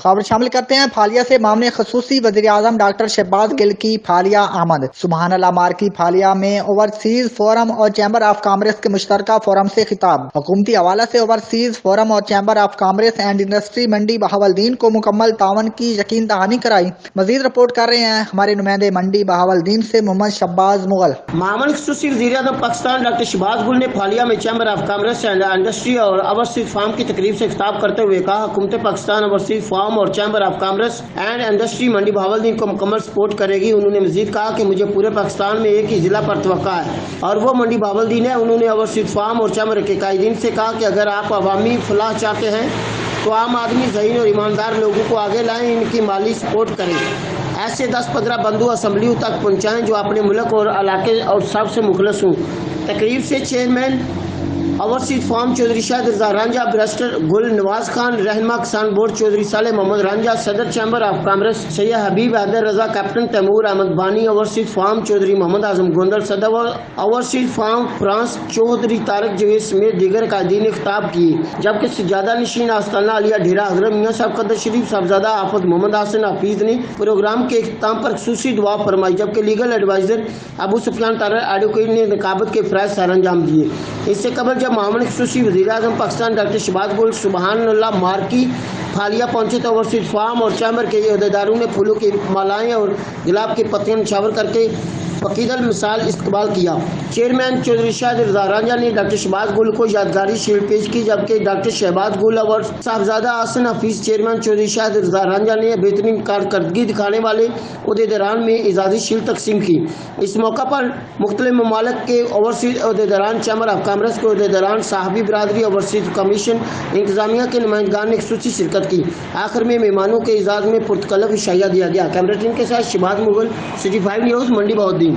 खबर शामिल करते हैं फालिया से। मामले खसूसी वज़ीर-ए-आज़म डॉक्टर शहबाज गिल की फालिया आमद। सुबहान अल्लाह मार्की फालिया में ओवरसीज फोरम और चैम्बर ऑफ कॉमर्स के मुश्तरका फोरम से खिताब। हुकूमती हवाला से ओवरसीज फोरम और chamber of commerce and industry Mandi Bahauddin को मुकम्मल तावन की यकीन दहानी कराई। मजीद रिपोर्ट कर रहे हैं हमारे नुमाइंदे मंडी बहावलदीन से मोहम्मद शब्बाज मुगल। मामून खसूसी वज़ीर-ए-आज़म पाकिस्तान डॉक्टर शहबाज गिल ने फालिया में chamber of commerce and industry और ओवरसीज फार्म की तकरीब से खिताब करते हुए कहा, हुकूमत पाकिस्तान ओवरसीज फार्म और chamber of commerce and industry Mandi Bahauddin को मुकम्मल सपोर्ट करेगी। उन्होंने मजीद कहा कि मुझे पूरे पाकिस्तान में एक ही जिला पर तवक्का है और वो मंडी बहावलदीन है। उन्होंने ओवरसीज फार्म और चैम्बर के कायदीन से कहा कि अगर आप अवामी फलाह चाहते हैं तो आम आदमी ज़हीन और ईमानदार लोगों को आगे लाएं, इनकी माली सपोर्ट करें। ऐसे 10-15 बंधु असम्बलियों तक पहुँचाएँ जो अपने मुल्क और इलाके और सबसे मुखलस हों। तकरीब से chairman overseas forum Chaudhry Shahid Raza Ranjha, barrister Gul Nawaz Khan, रहनुमा किसान बोर्ड चौधरी साले मोहम्मद रांझा, सदर chamber of commerce Syed Habib Haider Raza, captain Taimur Ahmed Bani, overseas forum Chaudhry Mohammad Azam Gondal, सदर overseas forum France Chaudhry Tariq Javed समेत दीगर कायदीन ने खिताब किए। जबकि सज्जादा नशीन आस्ताना अलिया ढेरा हजरत मियाँ साहब कदर शरीफ साहबजादा आफत मोहम्मद हसन हफीज ने प्रोग्राम के इख्तिताम पर खुसूसी दुआ फरमाई। जबकि legal adviser Abu Sufyan Tarar advocate ने निकाबत के फ़राइज़ सर अंजाम दिए। इससे कबल जब मामून खसूसी वज़ीर-ए-आज़म पाकिस्तान डॉक्टर शहबाज गिल सुबहान अल्लाह मार्की फालिया पहुंचे तो ओवरसीज फार्म और चैम्बर के अहदेदारों ने फूलों की मालाएं और गुलाब की पत्तियां निछावर करके पकीदल मिसाल इस्तकबाल किया। चेयरमैन चौधरी शाहिद रजा रांझा ने डॉक्टर शहबाज गिल को यादगारी शील्ड पेश की। जबकि डॉक्टर शहबाज गिल और साहबजादा हसन हफीज चेयरमैन चौधरी शाहिद रजा रांझा ने बेहतरीन कारकर्दगी दिखाने वाले अहदेदारान में एजाज़ी शील्ड तकसीम की। इस मौका पर मुख्तलिफ ममालिक के ओवरसीज अहदेदारान, चैम्बर ऑफ कॉमर्स के अहदेदारान, साहबी बरादरी, ओवरसीज कमीशन इंतजामिया के नुमाइंदगान ने खसूसी शिरकत की। आखिर में मेहमानों के एजाज़ में पुरतकल्लफ इशाया दिया गया। कैमरा टीम के साथ शहबाज मुगल, सिटी 5 न्यूज़, मंडी बहावलदीन।